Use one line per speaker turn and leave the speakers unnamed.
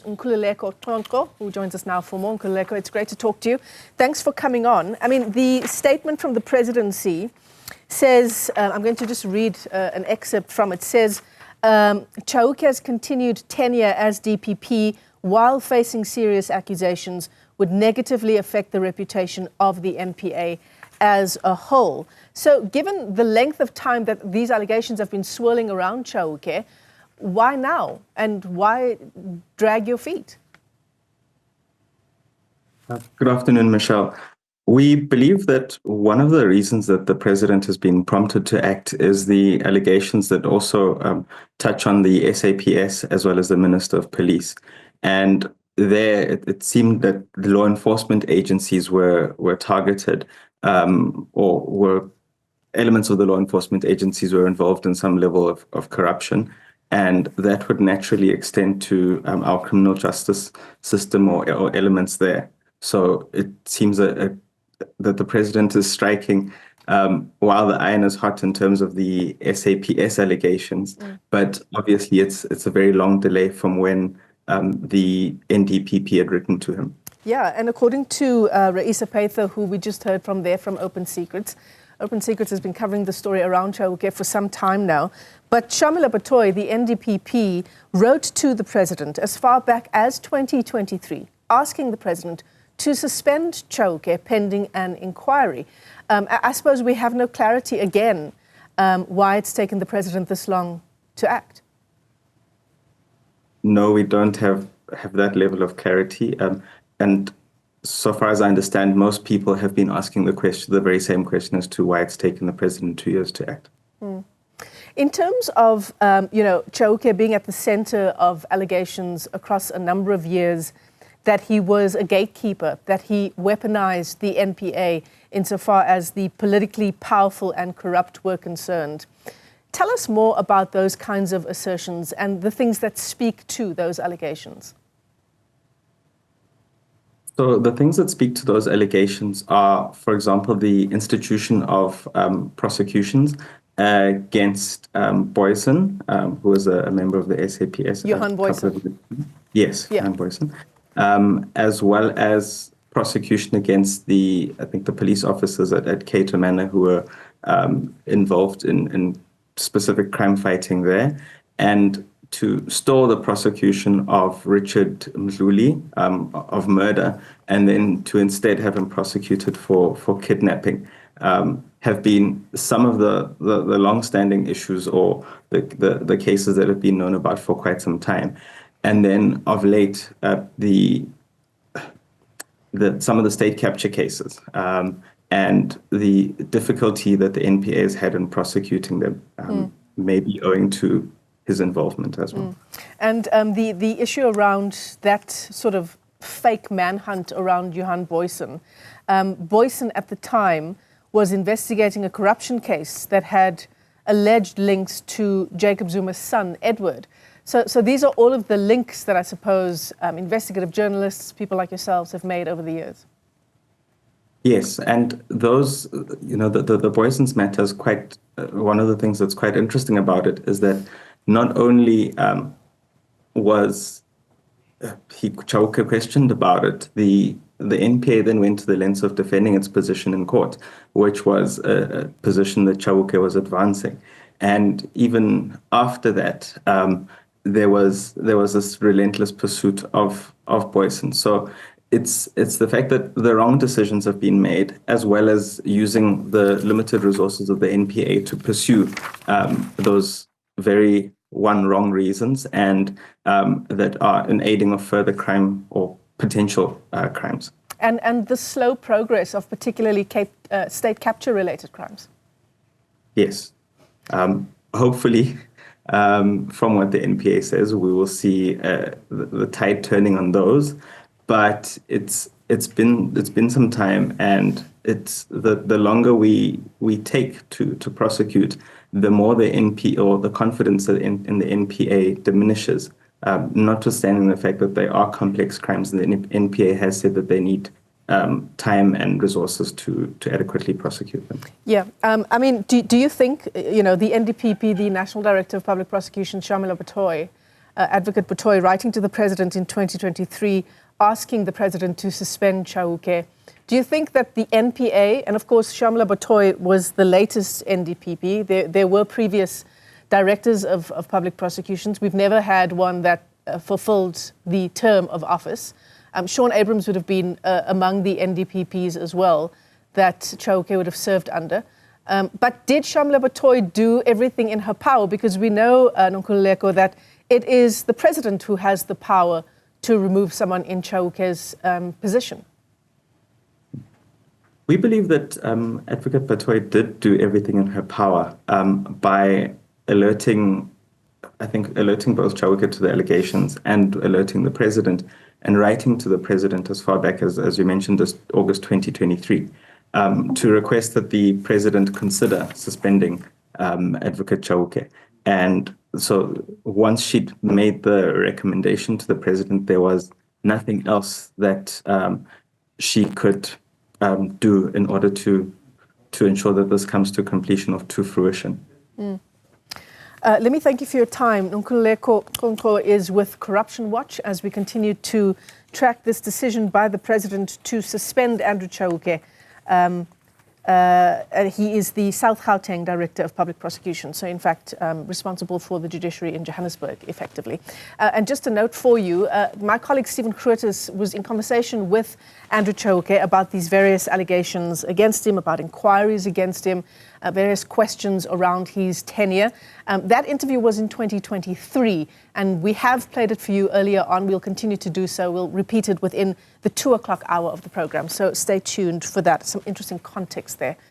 Nkululeko Conco, who joins us now for more. Nkululeko, it's great to talk to you. Thanks for coming on. I mean, the statement from the presidency says, I'm going to just read an excerpt from it, says, Chauke has continued tenure as DPP while facing serious accusations would negatively affect the reputation of the NPA as a whole. So given the length of time that these allegations have been swirling around Chauke, why now? And why drag your feet?
Good afternoon, Michelle. We believe that one of the reasons that the president has been prompted to act is the allegations that also touch on the SAPS as well as the Minister of Police. And there, it seemed that the law enforcement agencies were targeted, or were elements of the law enforcement agencies were involved in some level of corruption. And that would naturally extend to our criminal justice system or elements there. So it seems that the president is striking while the iron is hot in terms of the SAPS allegations. But obviously, it's a very long delay from when the NDPP had written to him.
Yeah, and according to Raisa Paitha, who we just heard from there from Open Secrets has been covering the story around Chauke for some time now. But Shamila Batoy, the NDPP, wrote to the president as far back as 2023, asking the president to suspend Chauke pending an inquiry. I suppose we have no clarity again why it's taken the president this long to act.
No, we don't have that level of clarity. And so far as I understand, most people have been asking the very same question as to why it's taken the president 2 years to act.
In terms of, Chauke being at the center of allegations across a number of years, that he was a gatekeeper, that he weaponized the NPA insofar as the politically powerful and corrupt were concerned. Tell us more about those kinds of assertions and the things that speak to those allegations.
So the things that speak to those allegations are, for example, the institution of prosecutions against Boyson, who was a member of the SAPS.
Johan Boyson.
Yes, yeah. Johan Boyson. As well as prosecution against the police officers at Cato Manor who were involved in specific crime fighting there, and to stall the prosecution of Richard Mdluli of murder, and then to instead have him prosecuted for kidnapping, have been some of the long-standing issues or the cases that have been known about for quite some time. And then of late, some of the state capture cases and the difficulty that the NPA has had in prosecuting them may be owing to his involvement as well.
And the issue around that sort of fake manhunt around Johan Boyson. Boyson at the time was investigating a corruption case that had alleged links to Jacob Zuma's son, Edward. So these are all of the links that I suppose investigative journalists, people like yourselves, have made over the years.
Yes, and those, the Boyson's matter is quite, one of the things that's quite interesting about it is that not only was Chauke questioned about it, the NPA then went to the length of defending its position in court, which was a position that Chauke was advancing. And even after that, there was this relentless pursuit of Boyson. So it's the fact that the wrong decisions have been made, as well as using the limited resources of the NPA to pursue those very wrong reasons, and that are in aiding of further crime or potential crimes.
And the slow progress of particularly state capture-related crimes.
Yes. Hopefully, from what the NPA says, we will see the tide turning on those. But it's been some time, and it's the longer we take to prosecute, the more the NPA or the confidence in the NPA diminishes. Notwithstanding the fact that they are complex crimes, and the NPA has said that they need time and resources to adequately prosecute them.
Yeah, I mean, do you think, the NDPP, the National Director of Public Prosecution, Shamila Batoy, Advocate Batoy, writing to the president in 2023, asking the president to suspend Chauke. Do you think that the NPA, and of course Nhlanhla Batoy was the latest NDPP, there were previous directors of public prosecutions. We've never had one that fulfilled the term of office. Sean Abrams would have been among the NDPPs as well that Chauke would have served under. But did Nhlanhla Batoy do everything in her power? Because we know, Nkululeko, that it is the president who has the power to remove someone in Chauke's position.
We believe that Advocate Batoy did do everything in her power by alerting both Chauke to the allegations and alerting the president, and writing to the president as far back as you mentioned, as August 2023, to request that the president consider suspending Advocate Chauke. And so once she'd made the recommendation to the president, there was nothing else that she could do in order to ensure that this comes to completion or to fruition.
Let me thank you for your time. Nkululeko Conco is with Corruption Watch as we continue to track this decision by the president to suspend Andrew Chauke. He is the South Gauteng Director of Public Prosecution, so in fact responsible for the judiciary in Johannesburg, effectively. And just a note for you, my colleague Stephen Kruitus was in conversation with Andrew Chauke about these various allegations against him, about inquiries against him, various questions around his tenure. That interview was in 2023, and we have played it for you earlier on. We'll continue to do so. We'll repeat it within the 2 o'clock hour of the program, so stay tuned for that. Some interesting context there.